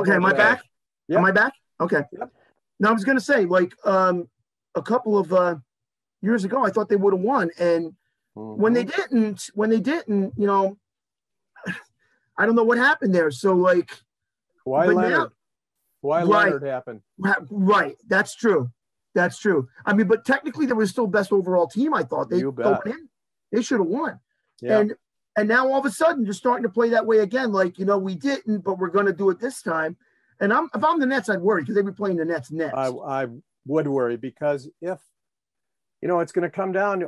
Okay, am I back? Yep. Am I back? Okay. Yep. Now I was going to say, like, a couple of years ago, I thought they would have won, and when they didn't, you know, I don't know what happened there. So, like, Kawhi Leonard happened. Right. That's true. That's true. I mean, but technically, they were still best overall team. I thought they should have won. Yeah. And now all of a sudden, you're starting to play that way again. Like, you know, we didn't, but we're going to do it this time. And if I'm the Nets, I'd worry because they'd be playing the Nets next. I would worry because if, you know, it's going to come down.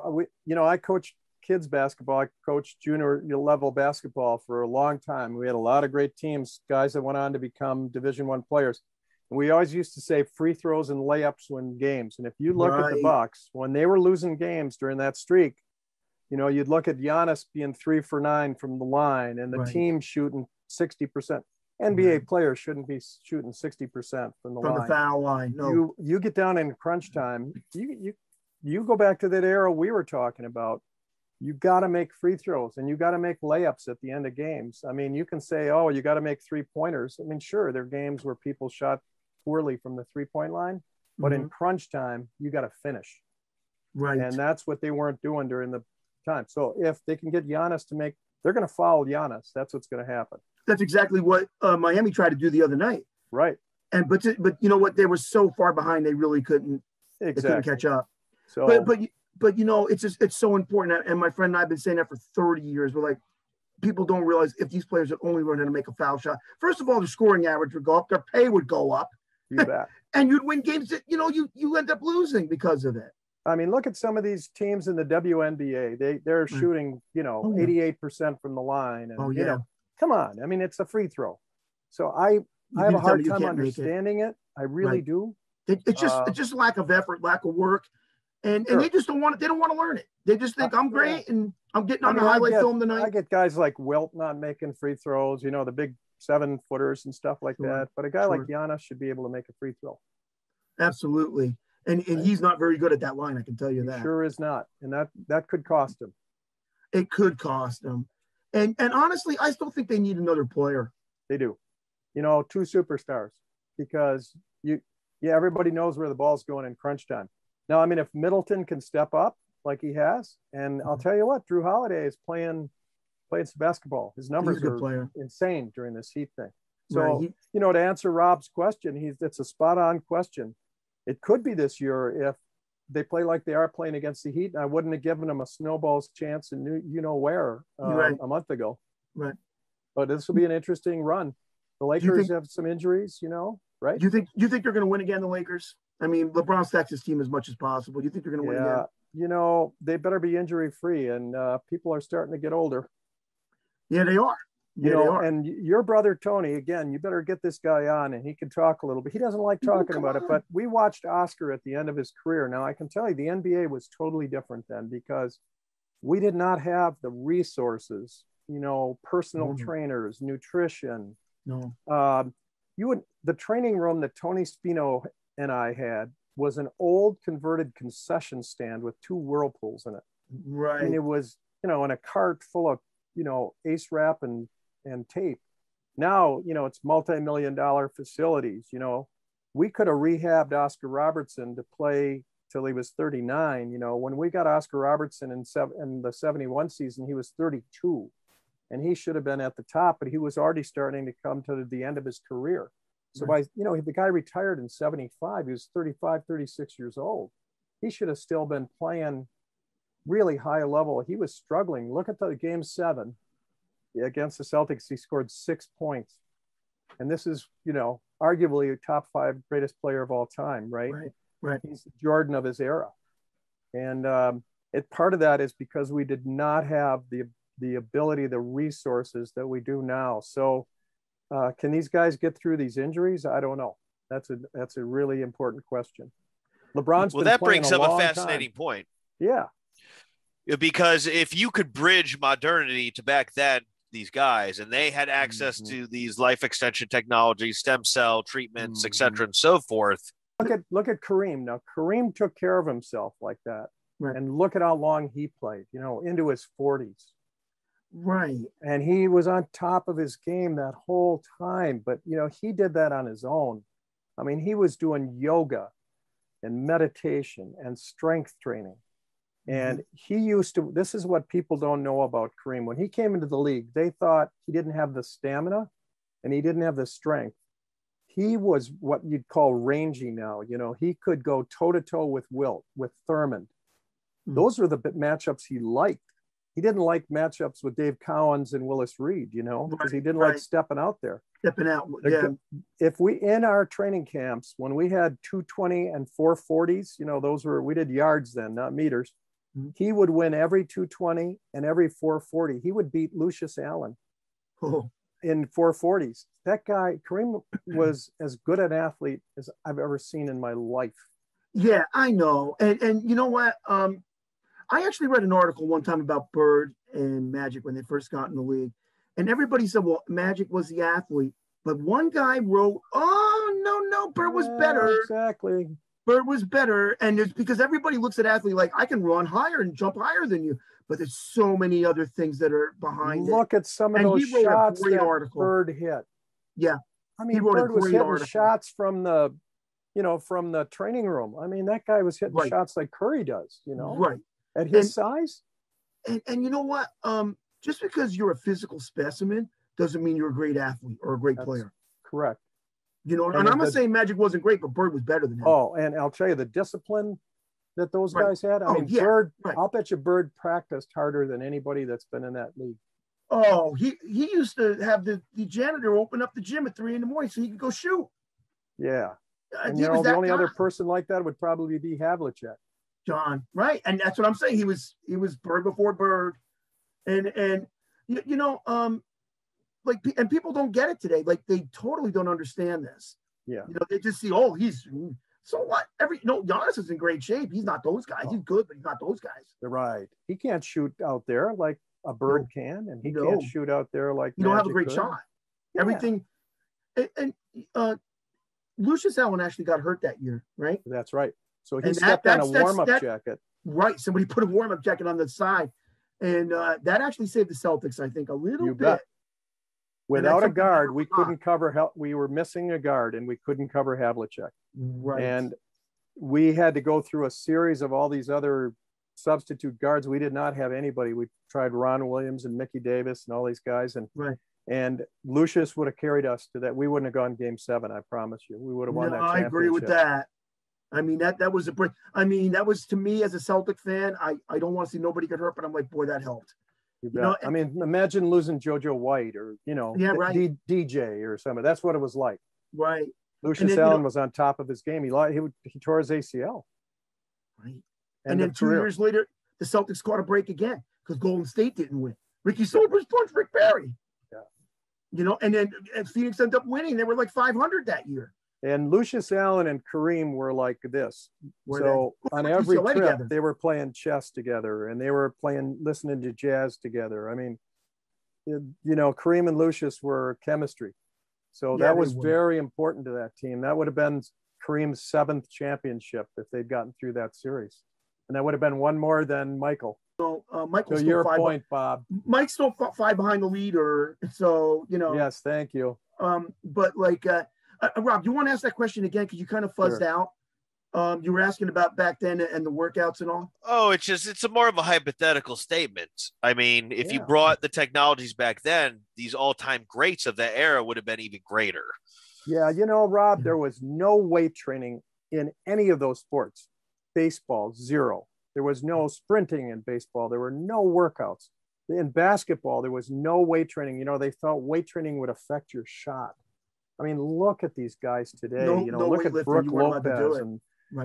I coached kids basketball. I coached junior level basketball for a long time. We had a lot of great teams, guys that went on to become Division I players. And we always used to say free throws and layups win games. And if you look at the Bucks, when they were losing games during that streak, you know, you'd look at Giannis being 3 for 9 from the line and the team shooting 60%. NBA players shouldn't be shooting 60% from the foul line. No. You get down in crunch time. You go back to that era we were talking about. You got to make free throws and you got to make layups at the end of games. I mean, you can say, oh, you got to make 3-pointers. I mean, sure, there are games where people shot poorly from the 3-point line, but in crunch time, you got to finish. Right. And that's what they weren't doing during the time. So if they can get Giannis they're going to foul Giannis. That's what's going to happen. That's exactly what Miami tried to do the other night. Right. And but you know what? They were so far behind they really couldn't. They couldn't catch up. So, but you know, it's so important. And my friend and I have been saying that for 30 years. We're like, people don't realize if these players would only learn how to make a foul shot. First of all, their scoring average would go up. Their pay would go up. You bet. And you'd win games that you end up losing because of it. I mean, look at some of these teams in the WNBA. They're shooting 88% from the line. And, you know, come on. I mean, it's a free throw. So I have a hard time understanding it. I really do. It's just lack of effort, lack of work. And they just don't want it. They don't want to learn it. They just think I'm great and I'm getting on the highlight film tonight. I get guys like Wilt not making free throws, you know, the big 7-footers and stuff like that. But a guy like Giannis should be able to make a free throw. Absolutely. And he's not very good at that line, I can tell you that. He sure is not. And that could cost him. It could cost him. And honestly, I still think they need another player. They do. You know, 2 superstars because everybody knows where the ball's going in crunch time. Now, I mean, if Middleton can step up like he has, and I'll tell you what, Drew Holiday is playing some basketball. His numbers are insane during this Heat thing. So, you know, to answer Rob's question, it's a spot on question. It could be this year if they play like they are playing against the Heat. And I wouldn't have given them a snowball's chance and where a month ago. Right. But this will be an interesting run. The Lakers have some injuries, right? Do you think they're going to win again, the Lakers? I mean, LeBron stacks his team as much as possible. Do you think they're going to win again? You know, they better be injury free, and people are starting to get older. Yeah, they are. They are. And your brother Tony, again, you better get this guy on, and he can talk a little bit. He doesn't like talking about it, but we watched Oscar at the end of his career. Now, I can tell you, the NBA was totally different then because we did not have the resources, personal trainers, nutrition. No. The training room that Tony Spino and I had was an old converted concession stand with 2 whirlpools in it. Right. And it was, in a cart full of, ace wrap and tape. Now, it's multi-million-dollar facilities. We could have rehabbed Oscar Robertson to play till he was 39. When we got Oscar Robertson in the 71 season, he was 32. And he should have been at the top, but he was already starting to come to the end of his career. So the guy retired in 75. He was 35, 36 years old. He should have still been playing really high level. He was struggling. Look at the game 7 against the Celtics. He scored 6 points. And this is, arguably a top 5 greatest player of all time, right? Right. He's the Jordan of his era. And part of that is because we did not have the ability, the resources that we do now. So can these guys get through these injuries? I don't know. That's a really important question. LeBron's been that playing brings up a fascinating point. Yeah. Because if you could bridge modernity to back then, these guys, and they had access to these life extension technologies, stem cell treatments, et cetera, and so forth. Look at Kareem. Now, Kareem took care of himself like that. Right. And look at how long he played, into his 40s. Right. And he was on top of his game that whole time. But, you know, he did that on his own. I mean, he was doing yoga and meditation and strength training. And he used to, this is what people don't know about Kareem. When he came into the league, they thought he didn't have the stamina and he didn't have the strength. He was what you'd call rangy now. You know, he could go toe to toe with Wilt, with Thurman. Those were the matchups he liked. He didn't like matchups with Dave Cowens and Willis Reed, you know, because he didn't like stepping out there. Stepping out, yeah. If we, in our training camps, when we had 220 and 440s, you know, those were, we did yards then, not meters. He would win every 220 and every 440. He would beat Lucius Allen in 440s. That guy, Kareem, was as good an athlete as I've ever seen in my life. Yeah, I know. And you know what? I actually read an article one time about Bird and Magic when they first got in the league. And everybody said, well, Magic was the athlete. But one guy wrote, oh, no, Bird was better. Exactly. Bird was better. And it's because everybody looks at athlete like, I can run higher and jump higher than you. But there's so many other things that are behind it. Look at some of those shots that Bird hit. Yeah. I mean, Bird was hitting shots from the, you know, from the training room. I mean, that guy was hitting shots like Curry does, you know. Right. At his size. And you know what? Just because you're a physical specimen doesn't mean you're a great athlete or a great player. Correct. You know, and I'm not saying Magic wasn't great, but Bird was better than him. Oh, and I'll tell you, the discipline that those guys had. I mean, Bird, I'll bet you Bird practiced harder than anybody that's been in that league. Oh, he used to have the janitor open up the gym at 3 a.m. so he could go shoot. Yeah. And you know, the only other person like that would probably be Havlicek. John, right? And that's what I'm saying. He was Bird before Bird, and you know, like, and people don't get it today. Like, they totally don't understand this. Yeah, you know, they just see, oh, he's so what? Giannis is in great shape. He's not those guys. He's good, but he's not those guys. You're right. He can't shoot out there like a Bird can, and he can't shoot out there like you don't have a great shot. Yeah. Everything, and Lucius Allen actually got hurt that year, right? That's right. So he stepped on a warm-up jacket. Right. Somebody put a warm-up jacket on the side. And that actually saved the Celtics, I think, a little bit. Bet. Without a guard, we couldn't cover. We were missing a guard, and we couldn't cover Havlicek. Right. And we had to go through a series of all these other substitute guards. We did not have anybody. We tried Ron Williams and Mickey Davis and all these guys. And Lucius would have carried us to that. We wouldn't have gone Game 7, I promise you. We would have won that championship. I agree with that. I mean, that was that was, to me as a Celtic fan, I don't want to see nobody get hurt, but I'm like, boy, that helped. You know, I mean, imagine losing JoJo White or, you know, DJ or something. That's what it was like. Right. Lucius Allen was on top of his game. He tore his ACL. Right. And then 2 years later, the Celtics caught a break again because Golden State didn't win. Ricky Sobers punched Rick Barry. Yeah. You know, and then Phoenix ended up winning. They were like 500 that year. And Lucius Allen and Kareem were like this. So on every trip, they were playing chess together, and they were listening to jazz together. I mean, you know, Kareem and Lucius were chemistry. So that was very important to that team. That would have been Kareem's 7th championship if they'd gotten through that series. And that would have been one more than Michael. So Michael's still your point, Bob. Mike's still 5 behind the leader. So, you know. Yes, thank you. But like, Rob, you want to ask that question again? Because you kind of fuzzed out. You were asking about back then and the workouts and all. Oh, it's a more of a hypothetical statement. I mean, if you brought the technologies back then, these all-time greats of that era would have been even greater. Yeah, you know, Rob, there was no weight training in any of those sports. Baseball, 0. There was no sprinting in baseball. There were no workouts. In basketball, there was no weight training. You know, they thought weight training would affect your shot. I mean, look at these guys today. Look at Brooke Lopez and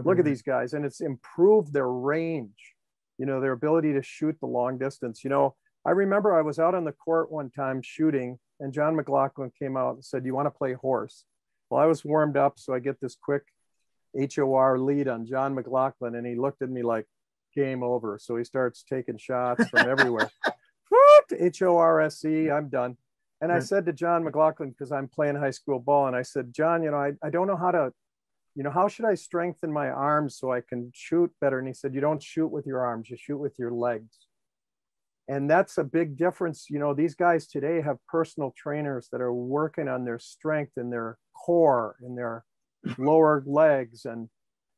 look at these guys, and it's improved their range, you know, their ability to shoot the long distance. You know, I remember I was out on the court one time shooting, and John McLaughlin came out and said, "You want to play horse?" Well, I was warmed up, so I get this quick HOR lead on John McLaughlin, and he looked at me like, game over. So he starts taking shots from everywhere. HORSE, I'm done. And I said to John McLaughlin, because I'm playing high school ball, and I said, John, you know, I don't know how to, you know, how should I strengthen my arms so I can shoot better? And he said, you don't shoot with your arms, you shoot with your legs. And that's a big difference. You know, these guys today have personal trainers that are working on their strength and their core and their lower legs. And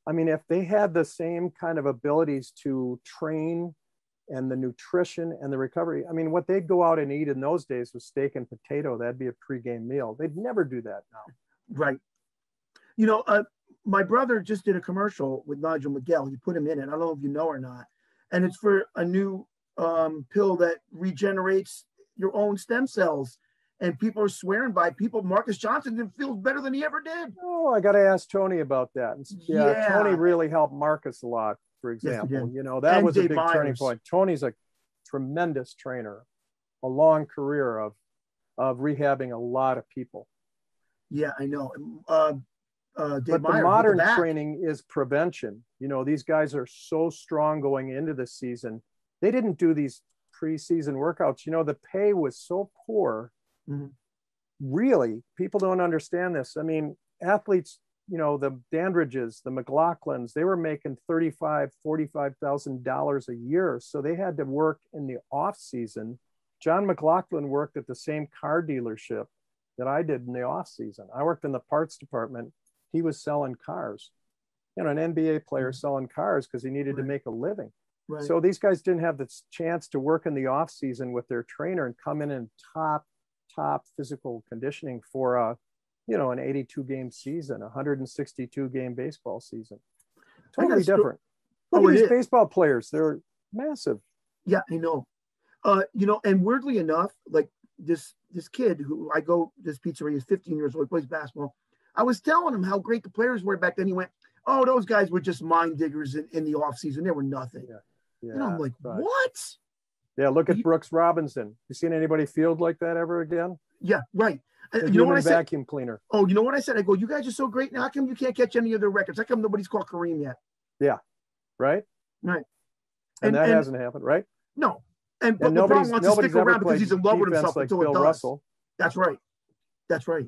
I mean, if they had the same kind of abilities to train and the nutrition and the recovery, I mean, what they'd go out and eat in those days was steak and potato. That'd be a pregame meal. They'd never do that now. Right. You know, my brother just did a commercial with Nigel McGill. He put him in it. I don't know if you know or not. And it's for a new pill that regenerates your own stem cells. And people are swearing by people. Marcus Johnson feels better than he ever did. Oh, I got to ask Tony about that. Yeah, Tony really helped Marcus a lot, for example. You know, that was a big turning point. Tony's a tremendous trainer, a long career of rehabbing a lot of people. Yeah, I know. But the modern training is prevention. You know, these guys are so strong going into the season. They didn't do these preseason workouts. You know, the pay was so poor. Mm-hmm. Really, people don't understand this. I mean, athletes, you know, the Dandridges, the McLaughlins, they were making $35,000, $45,000 a year. So they had to work in the off season. John McLaughlin worked at the same car dealership that I did in the off season. I worked in the parts department. He was selling cars, you know, an NBA player selling cars because he needed to make a living. Right. So these guys didn't have the chance to work in the off season with their trainer and come in top physical conditioning for you know, an 82 game season, 162 game baseball season. Totally different. Look at these baseball players. They're massive. Yeah, I know. You know, and weirdly enough, like this kid who this pizzeria is 15 years old, plays basketball. I was telling him how great the players were back then. He went, "Oh, those guys were just mind diggers in the off season. They were nothing." Yeah. And I'm like, what? Yeah, look at Brooks Robinson. You seen anybody field like that ever again? Yeah, right. You know what I said? Vacuum cleaner. Oh, you know what I said? I go, you guys are so great. Now, how come you can't catch any of their records? How come nobody's called Kareem yet? Yeah, right. Right. And that hasn't happened, right? No. But LeBron wants to stick around because he's in love with himself like until Bill it does. Russell. That's right. That's right.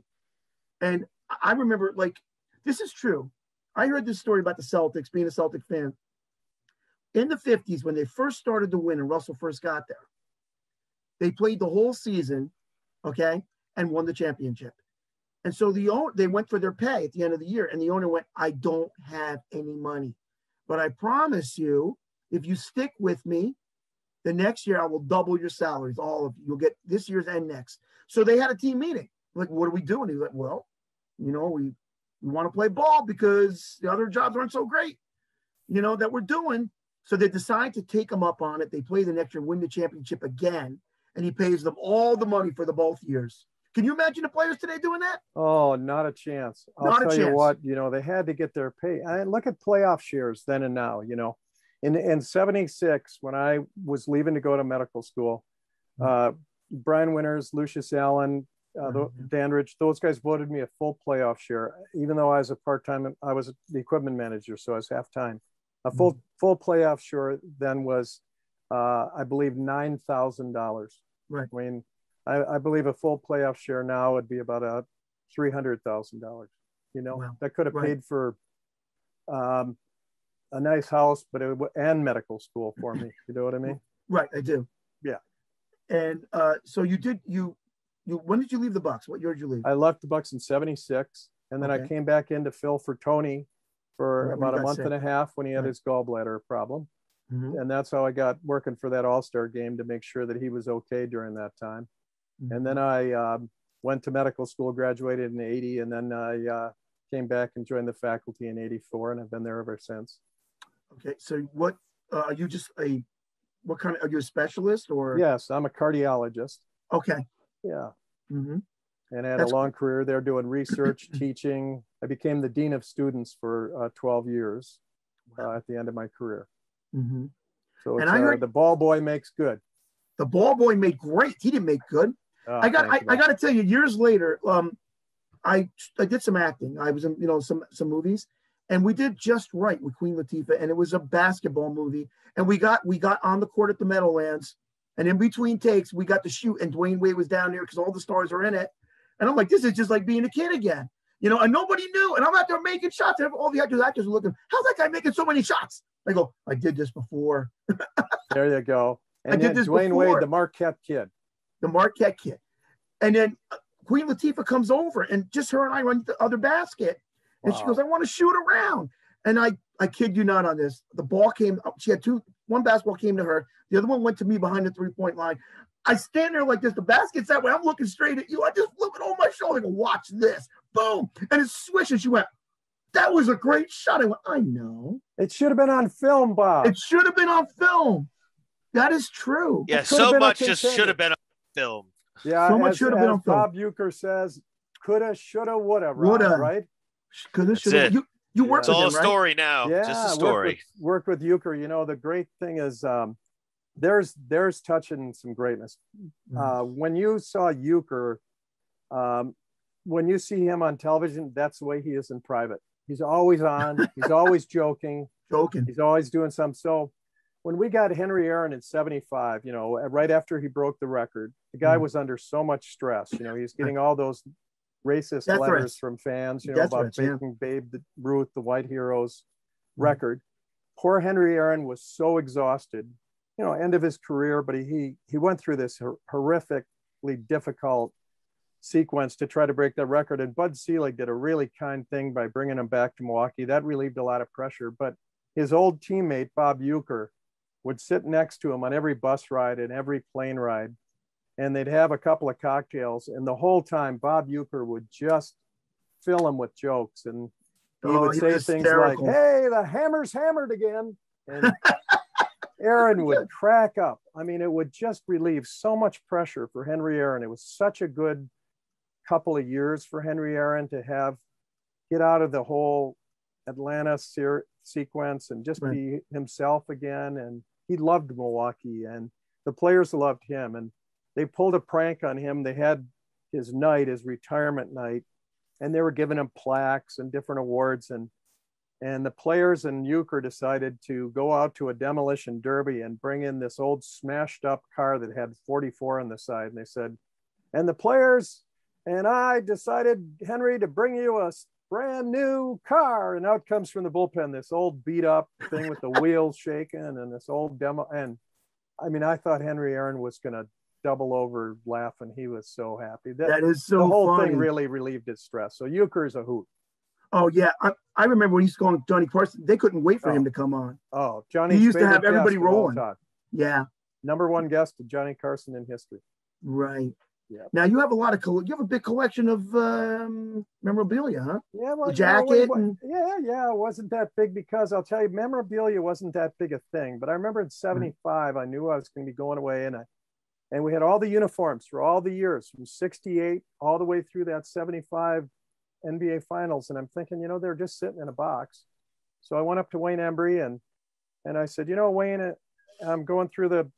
And I remember, like, this is true. I heard this story about the Celtics, being a Celtic fan. In the 50s, when they first started to win and Russell first got there, they played the whole season, okay, and won the championship. And so they went for their pay at the end of the year, and the owner went, "I don't have any money, but I promise you, if you stick with me, the next year I will double your salaries, all of you. You'll get this year's and next." So they had a team meeting. Like, what are we doing? He's like, "Well, you know, we want to play ball because the other jobs aren't so great, you know, that we're doing." So they decide to take him up on it. They play the next year, win the championship again, and he pays them all the money for the both years. Can you imagine the players today doing that? Oh, not a chance. I'll tell you what, you know, they had to get their pay. And look at playoff shares then and now, you know. In 76, when I was leaving to go to medical school, Brian Winters, Lucius Allen, Dandridge, those guys voted me a full playoff share, even though I was I was the equipment manager, so I was half-time. A full playoff share then was, I believe, $9,000. Right. I mean, I believe a full playoff share now would be about $300,000. You know, that could have paid for a nice house, but and medical school for me. You know what I mean? Right, I do. Yeah. And so you when did you leave the Bucks? What year did you leave? I left the Bucks in 76, and then I came back in to fill for Tony for about a month and a half when he had his gallbladder problem. Mm-hmm. And that's how I got working for that All-Star game to make sure that he was okay during that time. Mm-hmm. And then I went to medical school, graduated in 80, and then I came back and joined the faculty in 84, and I've been there ever since. Okay. So what, are you just what kind of, are you a specialist or? Yes, I'm a cardiologist. Okay. Yeah. Mm-hmm. And I had a long career there doing research, teaching. I became the dean of students for 12 years at the end of my career. Mm-hmm. So it's, I heard, the ball boy makes good. The ball boy made great. He didn't make good. I got to tell you, years later, I did some acting. I was in, you know, some movies, and we did Just Right with Queen Latifah, and it was a basketball movie. And we got on the court at the Meadowlands, and in between takes, we got to shoot, and Dwayne Wade was down there because all the stars are in it. And I'm like, this is just like being a kid again, you know, and nobody knew. And I'm out there making shots. And all the actors were looking, how's that guy making so many shots? I go, I did this before. There you go. And I did this Dwayne before. Wade, the Marquette kid. The Marquette kid. And then Queen Latifah comes over, and just her and I run the other basket. And she goes, I want to shoot around. And I kid you not on this. The ball came up. She had one basketball came to her. The other one went to me behind the 3-point line. I stand there like this. The basket's that way. I'm looking straight at you. I just flip it over my shoulder and go, watch this. Boom. And it swished. And she went, that was a great shot. I went, I know. It should have been on film, Bob. It should have been on film. That is true. Yeah, so much just should have been on film. Yeah, so much should have been on film. Bob Uecker says, coulda, shoulda, woulda, right? Coulda, shoulda. You work It's with all him, a story now. Yeah, just a story. Worked with Uecker. You know, the great thing is there's touching some greatness. When you saw Uecker, when you see him on television, that's the way he is in private. He's always on. He's always joking. He's always doing something. So when we got Henry Aaron in 75, you know, right after he broke the record, the guy was under so much stress. You know, he's getting all those racist letters from fans, you know, about making Babe Ruth, the White Heroes record. Poor Henry Aaron was so exhausted, you know, end of his career, but he went through this horrifically difficult sequence to try to break that record. And Bud Selig did a really kind thing by bringing him back to Milwaukee. That relieved a lot of pressure. But his old teammate, Bob Uecker, would sit next to him on every bus ride and every plane ride. And they'd have a couple of cocktails. And the whole time, Bob Uecker would just fill him with jokes. And he would say things like, hey, the hammer's hammered again. And Aaron would crack up. I mean, it would just relieve so much pressure for Henry Aaron. It was such a good couple of years for Henry Aaron to get out of the whole Atlanta sequence and just be himself again. And he loved Milwaukee, and the players loved him. And they pulled a prank on him. They had his retirement night, and they were giving him plaques and different awards. And the players and Uecker decided to go out to a demolition derby and bring in this old smashed up car that had 44 on the side. And they said, and the players and I decided, Henry, to bring you a brand new car. And out comes from the bullpen this old beat up thing with the wheels shaking and this old demo. And I mean, I thought Henry Aaron was going to double over laughing. He was so happy. That is so the whole funny. thing really relieved his stress. So Uecker is a hoot. Oh yeah, I remember when he used to go on Johnny Carson. They couldn't wait for him to come on. Oh, Johnny! He used to have everybody rolling. Yeah, #1 guest of Johnny Carson in history. Right. Yeah. Now you have a lot of you have a big collection of memorabilia, huh? Yeah, well, the jacket. Yeah, it wasn't that big because I'll tell you, memorabilia wasn't that big a thing. But I remember in '75, I knew I was going to be going away, and we had all the uniforms for all the years from '68 all the way through that '75 NBA Finals. And I'm thinking, you know, they're just sitting in a box. So I went up to Wayne Embry and I said, you know, Wayne, I'm going through the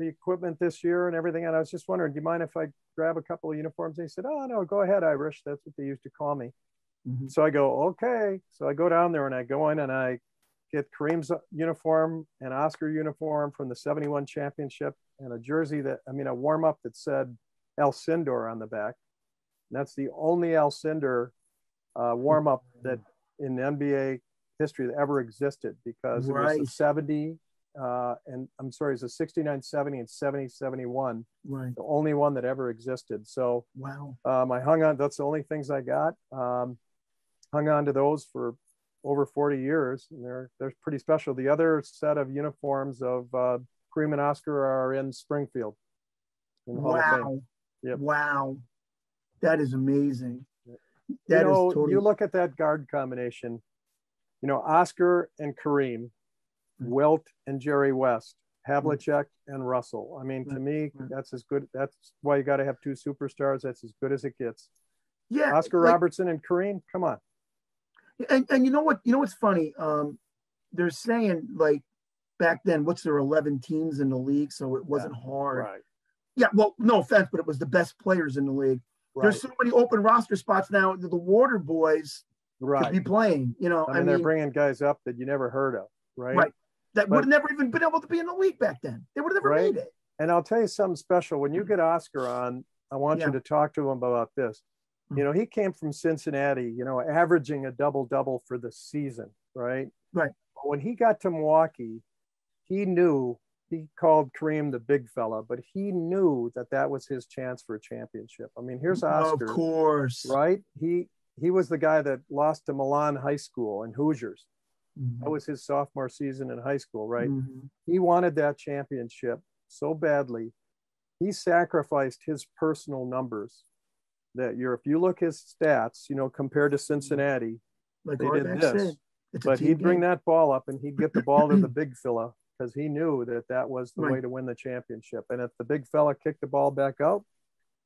equipment this year and everything. And I was just wondering, do you mind if I grab a couple of uniforms? And he said, oh, no, go ahead, Irish. That's what they used to call me. So I go, okay. So I go down there and I go in and I get Kareem's uniform and Oscar uniform from the '71 championship and a jersey a warm-up that said Alcindor on the back. And that's the only Alcindor warm-up that in NBA history that ever existed, because it was the 70 and I'm sorry, it's a 69, 70 and 70, 71. Right. The only one that ever existed. So wow. I hung on, that's the only things I got. Hung on to those for over 40 years. And they're pretty special. The other set of uniforms of Kareem and Oscar are in Springfield. In the Hall of Fame. Yep. Wow. That is amazing. That is totally... You look at that guard combination, you know, Oscar and Kareem, Wilt and Jerry West, Havlicek and Russell. I mean, to me, that's as good. That's why you got to have two superstars. That's as good as it gets. Yeah. Oscar Robertson and Kareem, come on. And you know what? You know what's funny? They're saying, like, back then, what's there, 11 teams in the league, so it wasn't hard. Right. Yeah, well, no offense, but it was the best players in the league. Right. There's so many open roster spots now that the Water Boys could be playing. You know, I mean, they're bringing guys up that you never heard of, right? Right. That would have never even been able to be in the league back then. They would have never made it. And I'll tell you something special. When you get Oscar on, I want you to talk to him about this. You know, he came from Cincinnati, you know, averaging a double-double for the season, right? Right. But when he got to Milwaukee, he knew called Kareem the big fella, but he knew that was his chance for a championship. I mean, here's Oscar. Of course. Right? He was the guy that lost to Milan High School and Hoosiers. Mm-hmm. That was his sophomore season in high school, right? Mm-hmm. He wanted that championship so badly. He sacrificed his personal numbers that if you look his stats, compared to Cincinnati, like they did this. Said, but he'd bring that ball up and he'd get the ball to the big fella because he knew that was the way to win the championship. And if the big fella kicked the ball back out,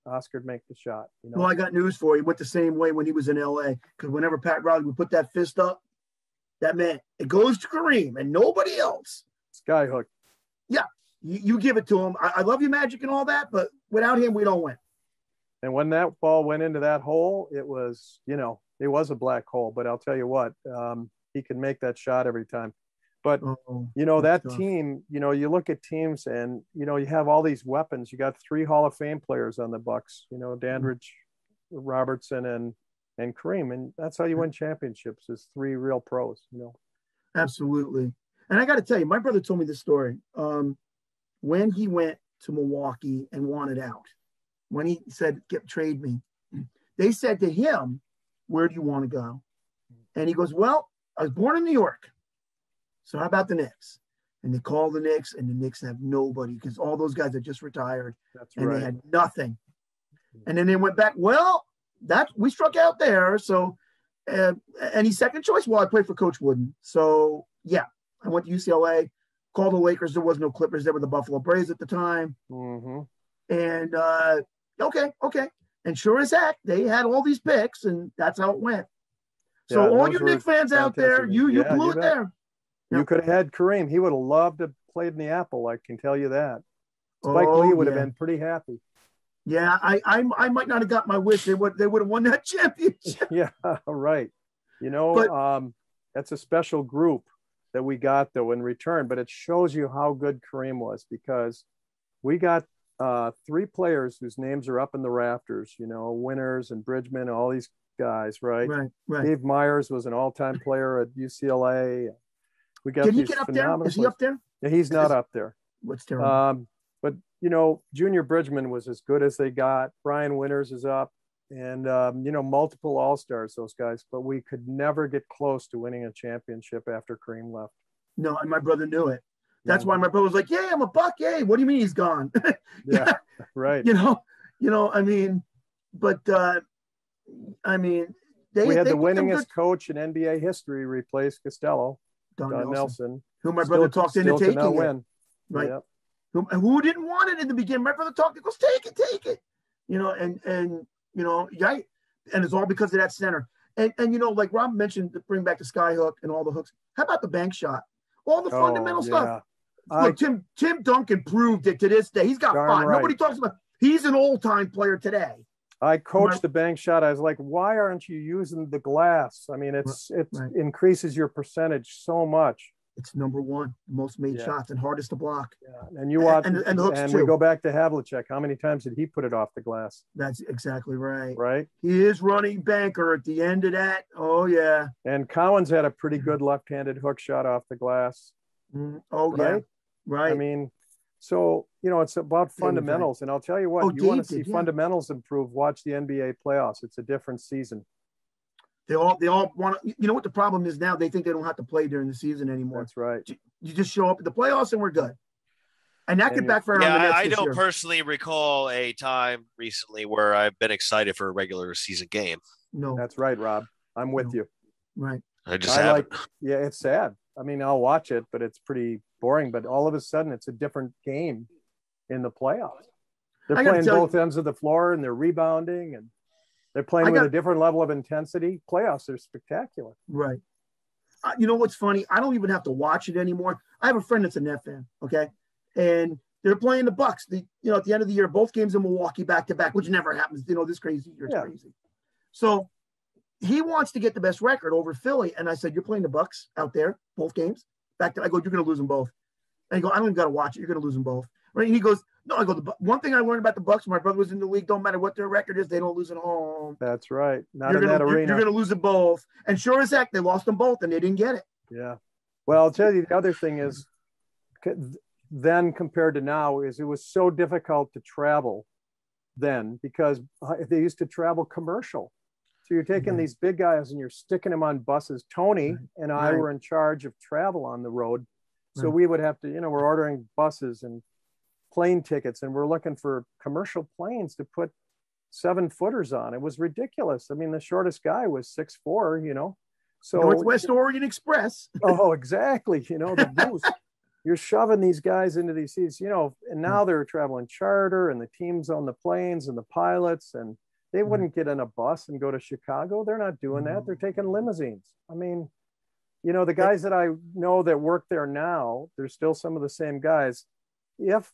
Oscar'd make the shot. Well, I got news for you. He went the same way when he was in LA, because whenever Pat Riley would put that fist up, that meant it goes to Kareem and nobody else. Skyhook. Yeah, you give it to him. I love you, Magic, and all that, but without him, we don't win. And when that ball went into that hole, it was, it was a black hole. But I'll tell you what, he can make that shot every time. But, that tough team, you look at teams and, you have all these weapons. You got 3 Hall of Fame players on the Bucks, Dandridge, Robertson, and Kareem. And that's how you win championships, is 3 real pros, Absolutely. And I got to tell you, my brother told me this story. When he went to Milwaukee and wanted out, when he said, trade me, they said to him, where do you want to go? And he goes, well, I was born in New York. So how about the Knicks? And they call the Knicks, and the Knicks have nobody because all those guys had just retired. That's and right. They had nothing. And then they went back, well, we struck out there. So any second choice? Well, I played for Coach Wooden. So, yeah, I went to UCLA, called the Lakers. There was no Clippers. There were the Buffalo Braves at the time. Mm-hmm. And, okay. And sure as heck, they had all these picks, and that's how it went. So all you Knicks fans out there, you blew it there. You could have had Kareem. He would have loved to play in the Apple. I can tell you that. Spike Lee would have been pretty happy. Yeah, I might not have got my wish. They would have won that championship. Yeah, right. That's a special group that we got, though, in return. But it shows you how good Kareem was, because we got 3 players whose names are up in the rafters, Winters and Bridgman, all these guys, right? Right. Dave Myers was an all-time player at UCLA. We got Did he get up there? Is he up there? Yeah, he's not up there. What's terrible? But, Junior Bridgman was as good as they got. Brian Winters is up. And, multiple All-Stars, those guys. But we could never get close to winning a championship after Kareem left. No, and my brother knew it. That's why my brother was like, yeah, I'm a Buck. Yay. What do you mean he's gone? Yeah, right. We had the winningest coach in NBA history replace Costello, Don Nelson, who my brother talked into taking it. Win. Right. Yep. Who didn't want it in the beginning. My brother talked, he goes, take it. And it's all because of that center. And like Rob mentioned, to bring back the sky hook and all the hooks. How about the bank shot? All the fundamental stuff. Look, Tim Duncan proved it to this day. He's got 5. Right. Nobody talks about. He's an old-time player today. I coached the bank shot. I was like, why aren't you using the glass? I mean, it increases your percentage so much. It's number 1 most made shots and hardest to block. Yeah. And you watch, and the hooks too. We go back to Havlicek. How many times did he put it off the glass? That's exactly right. Right. He is running banker at the end of that. Oh yeah. And Collins had a pretty good left-handed hook shot off the glass. Oh yeah. Right. I mean, so it's about fundamentals. And I'll tell you what, you want to see fundamentals improve. Watch the NBA playoffs. It's a different season. They all want to, you know what the problem is now? They think they don't have to play during the season anymore. That's right. You just show up at the playoffs and we're good. And that could backfire on the Nets I this don't year. personally recall a time recently where I've been excited for a regular season game. No. That's right, Rob. I'm with you. Right. I just haven't. It's sad. I mean, I'll watch it, but it's pretty boring. But all of a sudden, it's a different game in the playoffs. They're playing both ends of the floor, and they're rebounding, and they're playing with a different level of intensity. Playoffs are spectacular. Right. You know what's funny? I don't even have to watch it anymore. I have a friend that's a Net fan, okay? And they're playing the Bucks. At the end of the year, both games in Milwaukee back-to-back, which never happens. This crazy year. It's crazy. So he wants to get the best record over Philly. And I said, you're playing the Bucks out there, both games? I go, you're going to lose them both. And I go, I don't even got to watch it. You're going to lose them both. Right? And he goes, no. I go, the one thing I learned about the Bucks when my brother was in the league, don't matter what their record is, they don't lose at home. That's right. Not in that arena. You're going to lose them both. And sure as heck, they lost them both and they didn't get it. Yeah. Well, I'll tell you, the other thing is then compared to now is it was so difficult to travel then because they used to travel commercial. So you're taking these big guys and you're sticking them on buses. Tony and I were in charge of travel on the road. So we would have to, we're ordering buses and plane tickets and we're looking for commercial planes to put 7-footers on. It was ridiculous. I mean, the shortest guy was 6'4", So Northwest Oregon Express. Oh, exactly. The boost. You're shoving these guys into these seats, and now they're traveling charter and the teams on the planes and the pilots, and they wouldn't get in a bus and go to Chicago. They're not doing that. They're taking limousines. I mean, the guys that I know that work there now, they're still some of the same guys. If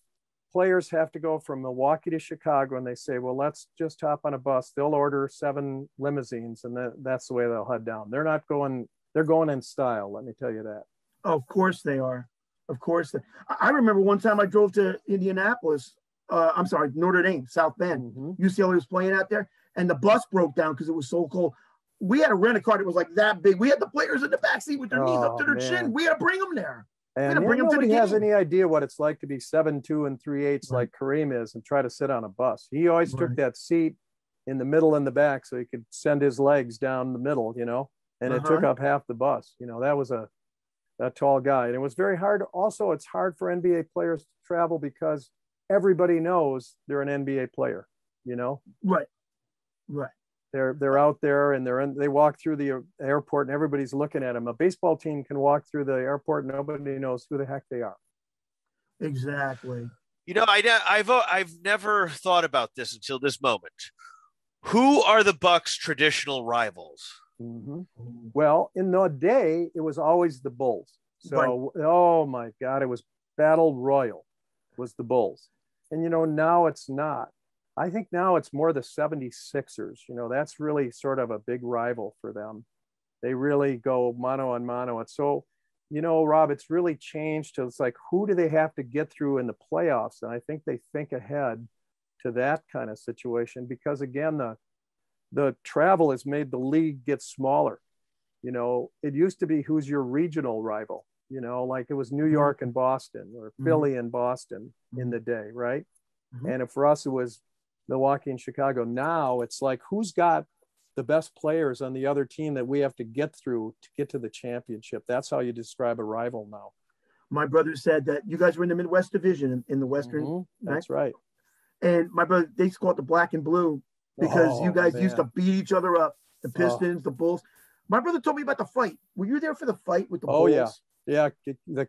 players have to go from Milwaukee to Chicago and they say, well, let's just hop on a bus, they'll order 7 limousines and that's the way they'll head down. They're not going, they're going in style. Let me tell you that. Oh, of course they are. Of course. I remember one time I drove to Indianapolis. Notre Dame, South Bend. UCLA was playing out there and the bus broke down because it was so cold. We had to rent a car that was like that big. We had the players in the backseat with their knees up to their chin. We had to bring them there. And nobody has any idea what it's like to be 7'2" and 3/8 like Kareem is and try to sit on a bus. He always took that seat in the middle and the back so he could send his legs down the middle, and it took up half the bus. That was a tall guy. And it was very hard. Also, it's hard for NBA players to travel because everybody knows they're an NBA player, Right. They're out there and they walk through the airport and everybody's looking at them. A baseball team can walk through the airport and nobody knows who the heck they are. Exactly. I've never thought about this until this moment. Who are the Bucks' traditional rivals? Well, in the day, it was always the Bulls. So, oh my God, it was Battle Royal was the Bulls. And, now it's not. I think now it's more the 76ers. That's really sort of a big rival for them. They really go mano a mano. It's so, Rob, it's really changed to, it's like, who do they have to get through in the playoffs? And I think they think ahead to that kind of situation because, again, the travel has made the league get smaller. It used to be who's your regional rival, like it was New York and Boston or Philly and Boston in the day, right? And for us, it was Milwaukee and Chicago. Now it's like, who's got the best players on the other team that we have to get through to get to the championship? That's how you describe a rival now. My brother said that you guys were in the Midwest Division in the Western. That's right. And my brother, they used to call it the black and blue because you guys used to beat each other up. The Pistons, the Bulls. My brother told me about the fight. Were you there for the fight with the Bulls? Yeah.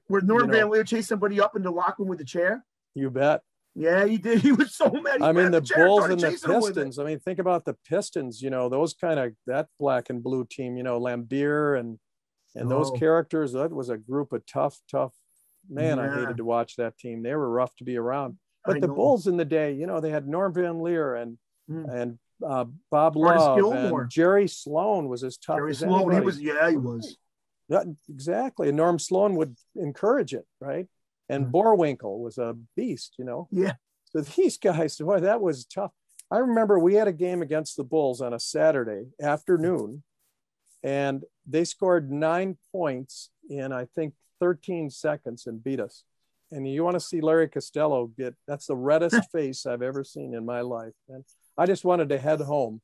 Where Norm Van Leer chased somebody up in the locker room with a chair? You bet. Yeah, he did. He was so mad. I mean, the Bulls and the Pistons. I mean, think about the Pistons, those kind of, that black and blue team, Lambeer and those characters. That was a group of tough, man. I hated to watch that team. They were rough to be around. But the Bulls in the day, they had Norm Van Leer and Bob Love and Jerry Sloan was as tough as anybody. He was. Yeah, exactly. And Norm Sloan would encourage it, right? And Borwinkle was a beast, Yeah. So these guys, boy, that was tough. I remember we had a game against the Bulls on a Saturday afternoon, and they scored 9 points in, I think, 13 seconds and beat us. And you want to see Larry Costello that's the reddest face I've ever seen in my life. And I just wanted to head home.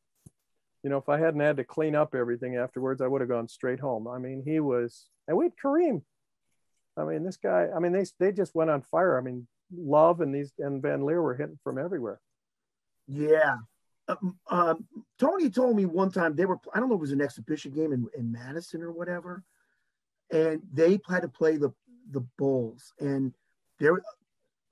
If I hadn't had to clean up everything afterwards, I would have gone straight home. I mean, and we had Kareem. I mean, this guy, they just went on fire. I mean, Love and Van Leer were hitting from everywhere. Yeah. Tony told me one time I don't know if it was an exhibition game in Madison or whatever. And they had to play the Bulls. And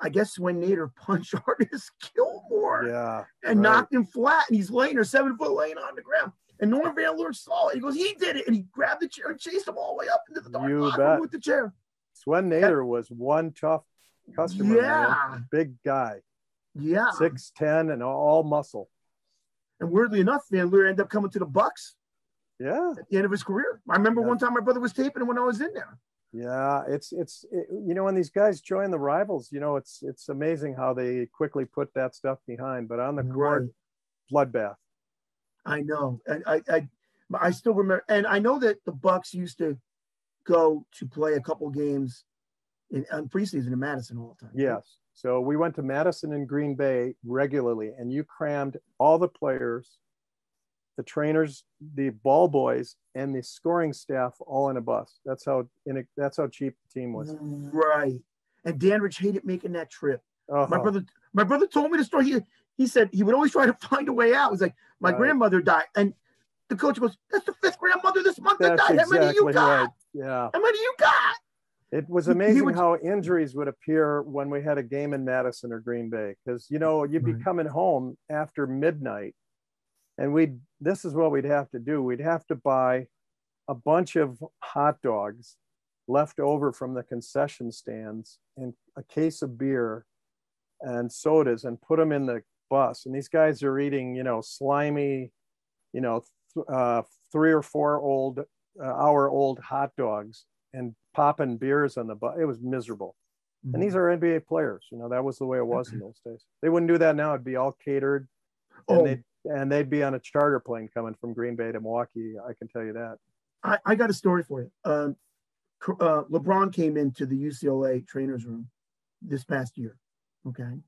I guess Swen Nader punched Artis Gilmore and knocked him flat. And he's laying there, 7 foot laying on the ground. And Norm Van Leer saw it. He goes, he did it. And he grabbed the chair and chased him all the way up into the dark locker room with the chair. Swen Nader was one tough customer. Man. Big guy. Yeah. 6'10" and all muscle. And weirdly enough, Van Leer ended up coming to the Bucks. Yeah. At the end of his career. I remember one time my brother was taping him when I was in there. Yeah, it's when these guys join the rivals, it's amazing how they quickly put that stuff behind. But on the court, bloodbath. I know. I still remember, and I know that the Bucks used to go to play a couple games in preseason in Madison all the time. Yes. So we went to Madison and Green Bay regularly, and you crammed all the players, the trainers, the ball boys, and the scoring staff all in a bus. That's how cheap the team was. Right. And Danrich hated making that trip. Uh-huh. My brother told me the story. He said he would always try to find a way out. It was like, my grandmother died. And the coach goes, that's the fifth grandmother this month that died. How many you got? Right. Yeah. How many you got? It was amazing how injuries would appear when we had a game in Madison or Green Bay. Because, you'd be coming home after midnight. And this is what we'd have to do. We'd have to buy a bunch of hot dogs left over from the concession stands and a case of beer and sodas and put them in the bus. And these guys are eating, slimy, 3 or 4 hour old hot dogs and popping beers on the bus. It was miserable. Mm-hmm. And these are NBA players. That was the way it was in those days. They wouldn't do that now. It'd be all catered. And they'd be on a charter plane coming from Green Bay to Milwaukee. I can tell you that. I got a story for you. LeBron came into the UCLA trainers room this past year. Okay.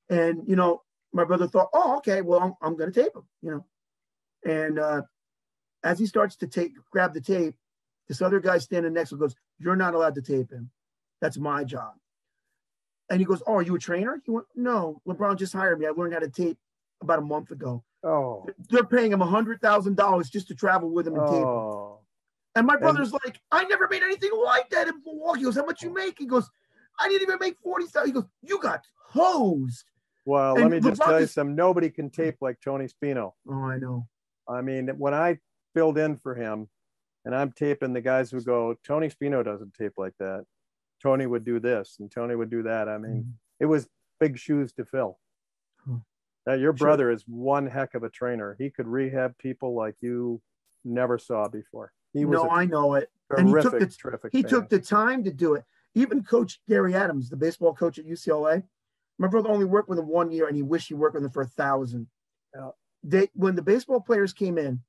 And, my brother thought, oh, okay, well, I'm going to tape him, And as he starts to grab the tape, this other guy standing next to him goes, you're not allowed to tape him. That's my job. And he goes, oh, are you a trainer? He went, no, LeBron just hired me. I learned how to tape about a month ago. Oh. They're paying him $100,000 just to travel with him and tape him. And my brother's like, I never made anything like that in Milwaukee. He goes, how much you make? He goes, I didn't even make 40,000. He goes, you got hosed. Well, let me just tell you something. Nobody can tape like Tony Spino. Oh, I know. I mean, when I filled in for him and I'm taping, the guys would go, Tony Spino doesn't tape like that. Tony would do this and Tony would do that. I mean, It was big shoes to fill. Your brother is one heck of a trainer. He could rehab people like you never saw before. I know it. And he took the time to do it. Even Coach Gary Adams, the baseball coach at UCLA, my brother only worked with him 1 year, and he wished he worked with him for 1,000. When the baseball players came in,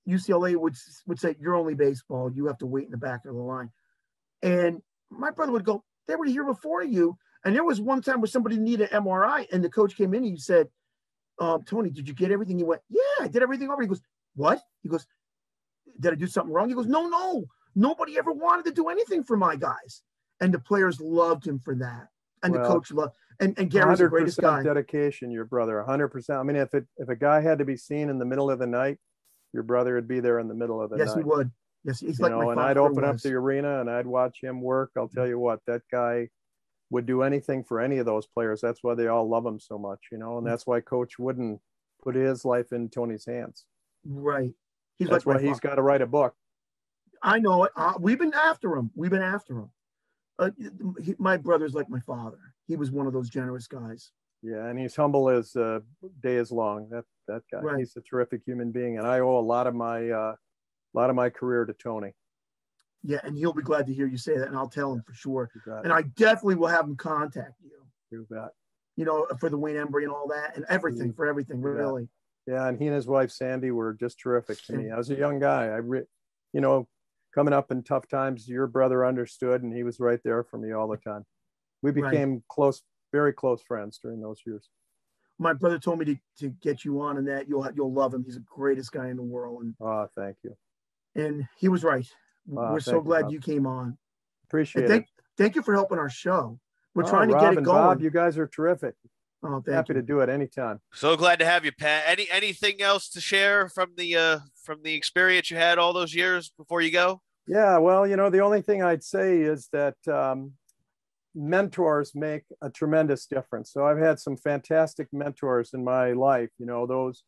UCLA would say, "You're only baseball. You have to wait in the back of the line." And my brother would go, "They were here before you." And there was one time where somebody needed an MRI, and the coach came in and he said, "Tony, did you get everything?" He went, "Yeah, I did everything over." He goes, "What?" He goes, "Did I do something wrong?" He goes, No. Nobody ever wanted to do anything for my guys." And the players loved him for that. And the coach loved, and Gary's the greatest guy. Dedication, your brother, 100%. I mean, if a guy had to be seen in the middle of the night, your brother would be there in the middle of the night. Yes, he would. Yes, he's like my father. And I'd open up the arena and I'd watch him work. I'll tell you what, that guy would do anything for any of those players. That's why they all love him so much, and that's why Coach wouldn't put his life in Tony's hands. Right. That's why he's got to write a book. I know it. We've been after him. My brother's like my father. He was one of those generous guys. Yeah, and he's humble as day is long. That guy. Right. He's a terrific human being, and I owe a lot of my career to Tony. Yeah, and he'll be glad to hear you say that, and I'll tell him for sure. And I definitely will have him contact you. You bet. For the Wayne Embry and all that, and everything, for everything, really. Yeah, and he and his wife, Sandy, were just terrific to me. I was a young guy. Coming up in tough times, your brother understood, and he was right there for me all the time. We became close, very close friends during those years. My brother told me to get you on, and that you'll love him. He's the greatest guy in the world. And thank you. And he was right. We're so glad you came on. Appreciate it. Thank you for helping our show. We're trying to Rob get it and going. Bob, you guys are terrific. Oh, Happy to do it anytime. So glad to have you, Pat. Anything else to share from the experience you had all those years before you go? Yeah, well, the only thing I'd say is that mentors make a tremendous difference. So I've had some fantastic mentors in my life. Those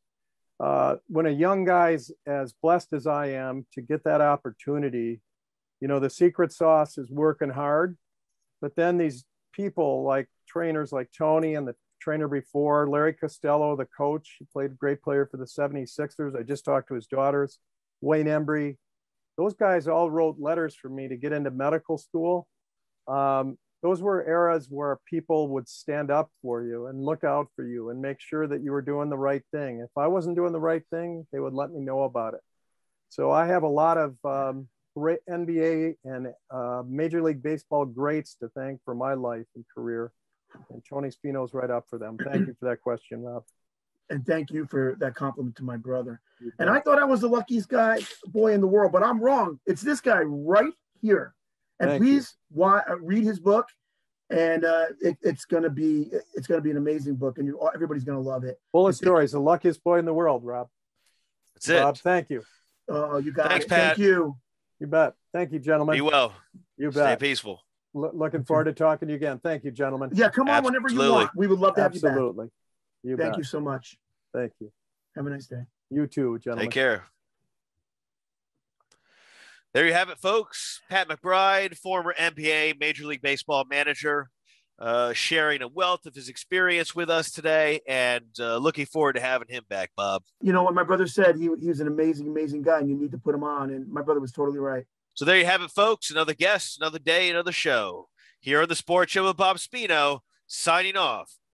when a young guy's as blessed as I am to get that opportunity, the secret sauce is working hard. But then these people like trainers like Tony and the trainer before, Larry Costello, the coach, he played a great player for the 76ers. I just talked to his daughters, Wayne Embry. Those guys all wrote letters for me to get into medical school. Those were eras where people would stand up for you and look out for you and make sure that you were doing the right thing. If I wasn't doing the right thing, they would let me know about it. So I have a lot of great NBA and Major League Baseball greats to thank for my life and career. And Tony Spino's right up for them. Thank you for that question, Rob. And thank you for that compliment to my brother. And I thought I was the luckiest boy in the world, but I'm wrong. It's this guy right here. And please read his book. And it's gonna be an amazing book, and everybody's gonna love it. Full of stories, the luckiest boy in the world, Rob. That's it. Rob, thank you. Oh, you got Thanks, it. Pat. Thank you. You bet. Thank you, gentlemen. Be well. You bet. Stay peaceful. Looking forward to talking to you again. Thank you, gentlemen. Yeah, come on whenever you want. We would love to have you back. Absolutely. Thank you so much. Thank you. Have a nice day. You too, gentlemen. Take care. There you have it, folks. Pat McBride, former NBA Major League Baseball manager, sharing a wealth of his experience with us today, and looking forward to having him back, Bob. You know what my brother said? He was an amazing, amazing guy, and you need to put him on. And my brother was totally right. So there you have it, folks. Another guest, another day, another show. Here on the Sports Show with Bob Spino, signing off.